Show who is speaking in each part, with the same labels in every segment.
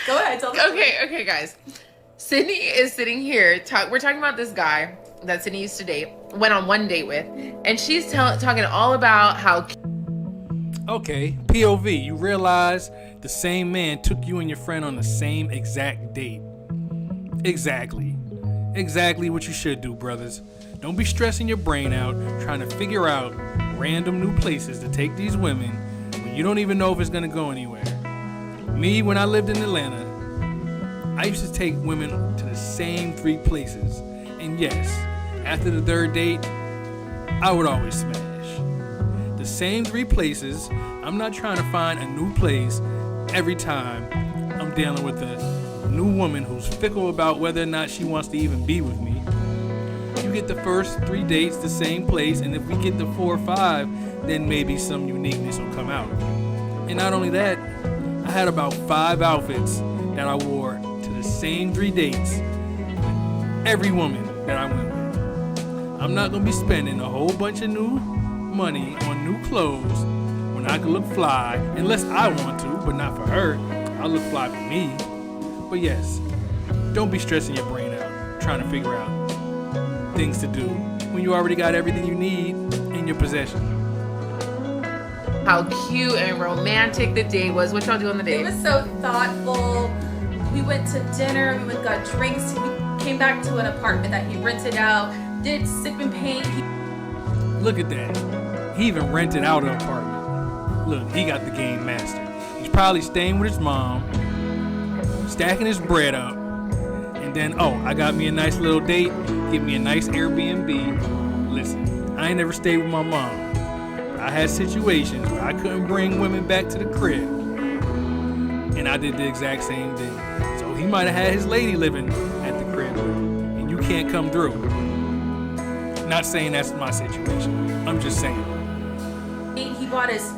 Speaker 1: Go ahead, tell me.
Speaker 2: Okay, guys. Sydney is sitting here. We're talking about this guy that Sydney used to date, went on one date with, and she's talking all about how.
Speaker 3: Okay, POV, you realize the same man took you and your friend on the same exact date. Exactly what you should do, brothers. Don't be stressing your brain out trying to figure out random new places to take these women when you don't even know if it's gonna go anywhere. Me, when I lived in Atlanta, I used to take women to the same 3 places. And yes, after the 3rd date, I would always smash. The same 3 places. I'm not trying to find a new place every time I'm dealing with a new woman who's fickle about whether or not she wants to even be with me. You get the first 3 dates the same place, and if we get to 4 or 5, then maybe some uniqueness will come out. And not only that, I had about 5 outfits that I wore to the same 3 dates with every woman that I went with. I'm not gonna be spending a whole bunch of new money on new clothes when I can look fly, unless I want to, but not for her. I'll look fly for me. But yes, don't be stressing your brain out trying to figure out things to do when you already got everything you need in your possession.
Speaker 2: How cute and romantic the day was. What y'all do on the date?
Speaker 1: It was so thoughtful. We went to dinner, we got drinks, we came back to an apartment that he rented out, did sip and paint.
Speaker 3: Look at that. He even rented out an apartment. Look, he got the game mastered. He's probably staying with his mom, stacking his bread up, and then, I got me a nice little date, get me a nice Airbnb. Listen, I ain't never stayed with my mom, but I had situations where I couldn't bring women back to the crib, and I did the exact same thing. So he might have had his lady living at the crib, and you can't come through. Not saying that's my situation. I'm just saying.
Speaker 1: He bought his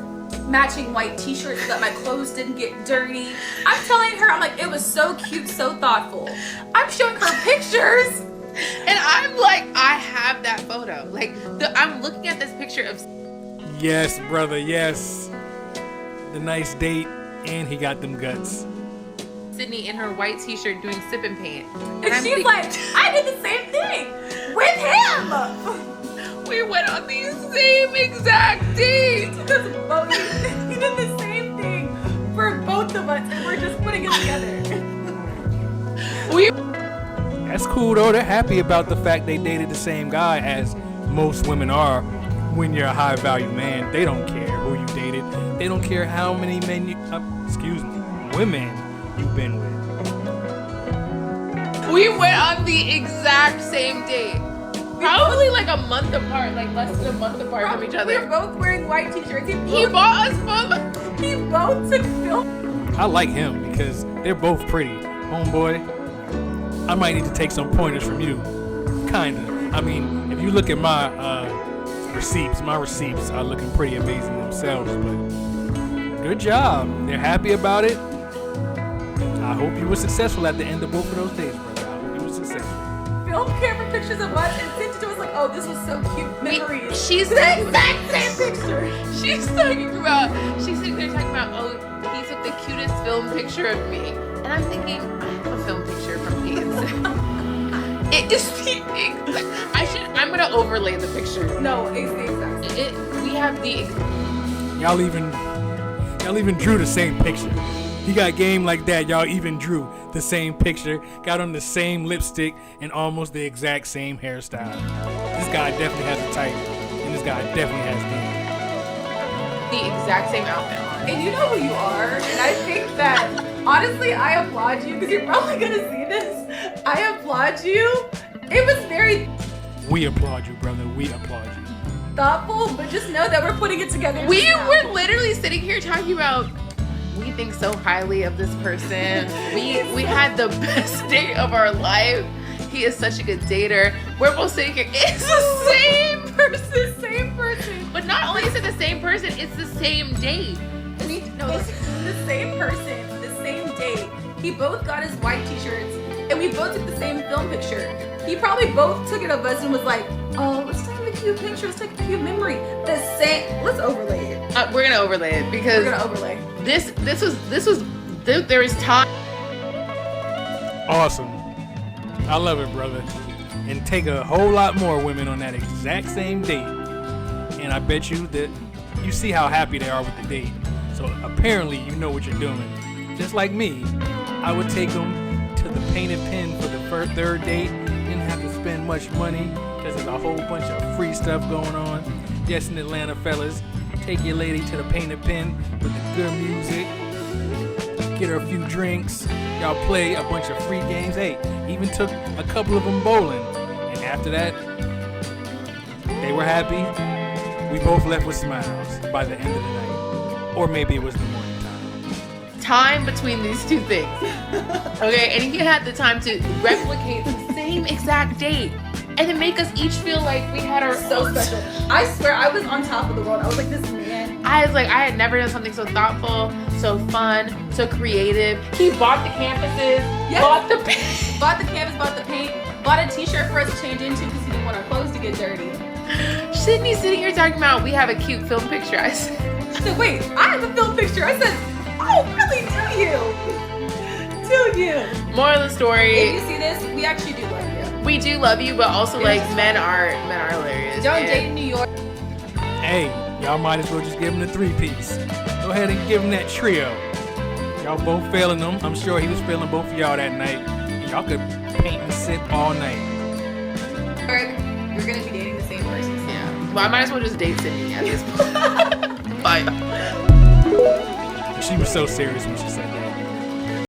Speaker 1: matching white t-shirt so that my clothes didn't get dirty. I'm telling her, I'm like, it was so cute, so thoughtful. I'm showing her pictures.
Speaker 2: And I'm like, I have that photo. Like, I'm looking at this picture of.
Speaker 3: Yes, brother, yes. The nice date, and he got them guts.
Speaker 2: Sydney in her white t-shirt doing sip and paint.
Speaker 1: And she's like, I did the same thing with him.
Speaker 2: We went on the same exact date.
Speaker 1: He did the same thing for both of us, and we're just putting it together.
Speaker 3: That's cool though. They're happy about the fact they dated the same guy, as most women are. When you're a high value man, they don't care who you dated. They don't care how many women you've been with.
Speaker 2: We went on the exact same date. Probably like a month apart, like less than a month apart from each other.
Speaker 1: We were both wearing white t-shirts.
Speaker 2: He bought us both.
Speaker 1: He both took film.
Speaker 3: I like him because they're both pretty. Homeboy, I might need to take some pointers from you. Kinda. I mean, if you look at my receipts are looking pretty amazing themselves, but good job. They're happy about it. I hope you were successful at the end of both of those days, brother. I hope you were successful.
Speaker 1: Film camera pictures of us and sent it to us like, oh, this was so cute. Memories.
Speaker 2: She's
Speaker 1: the exact same picture.
Speaker 2: She's sitting there talking about, oh, he took the cutest film picture of me. And I'm thinking, I have a film picture from Pete. It is I'm gonna overlay the picture.
Speaker 1: No, it's the exact.
Speaker 2: We have the.
Speaker 3: Y'all even drew the same picture. He got game like that. Y'all even drew the same picture, got on the same lipstick, and almost the exact same hairstyle. This guy definitely has a type, and this guy definitely has game.
Speaker 2: The exact same outfit on.
Speaker 1: And you know who you are, and I think that honestly, I applaud you because you're probably gonna see this. I applaud you. It was very.
Speaker 3: We applaud you, brother. We applaud you.
Speaker 1: Thoughtful, but just know that we're putting it together.
Speaker 2: We were literally sitting here talking about. We think so highly of this person. We had the best date of our life. He is such a good dater. We're both sitting here. It's the same person.
Speaker 1: Same person.
Speaker 2: But not only is it the same person, it's the same date.
Speaker 1: It's the same person, the same date. He both got his white t-shirts, and we both took the same film picture. He probably both took it of us and was like, oh, let's take a cute picture. Let's take a cute memory. The same. Let's overlay it.
Speaker 2: We're gonna overlay it because
Speaker 1: we're gonna overlay.
Speaker 2: There is time.
Speaker 3: Awesome. I love it, brother. And take a whole lot more women on that exact same date. And I bet you that you see how happy they are with the date. So apparently you know what you're doing. Just like me, I would take them to the Painted Pen for the third date. Didn't have to spend much money because there's a whole bunch of free stuff going on. Yes, in Atlanta, fellas. Take your lady to the Painted Pen with the good music. Get her a few drinks. Y'all play a bunch of free games. Hey, even took a couple of them bowling. And after that, they were happy. We both left with smiles by the end of the night. Or maybe it was the morning time.
Speaker 2: Time between these two things. Okay, and you had the time to replicate the same exact date. And then make us each feel like we had our
Speaker 1: So special. I swear, I was on top of the world. I was like, this man.
Speaker 2: I was like, I had never done something so thoughtful, so fun, so creative. He bought the canvases,
Speaker 1: Yes.
Speaker 2: bought the paint.
Speaker 1: Bought the canvas, bought the paint, bought a t-shirt for us to change into because he didn't want our clothes to get dirty.
Speaker 2: Sydney's sitting here talking about we have a cute film picture. I said,
Speaker 1: She said, wait, I have a film picture. I said, oh, really, do you? Do you?
Speaker 2: moral of the story,
Speaker 1: If you see this, we actually do love you.
Speaker 2: we do love you, but also like men are hilarious.
Speaker 1: Don't
Speaker 2: man.
Speaker 1: date in New York.
Speaker 3: Hey, y'all might as well just give him the 3-piece. Go ahead and give him that trio. Y'all both failing them. I'm sure he was failing both of y'all that night. Y'all could paint and sip all night.
Speaker 1: You're gonna be dating the same person.
Speaker 2: Yeah. Well, I might as well just date Sydney at this point. Bye.
Speaker 3: She was so serious when she said that.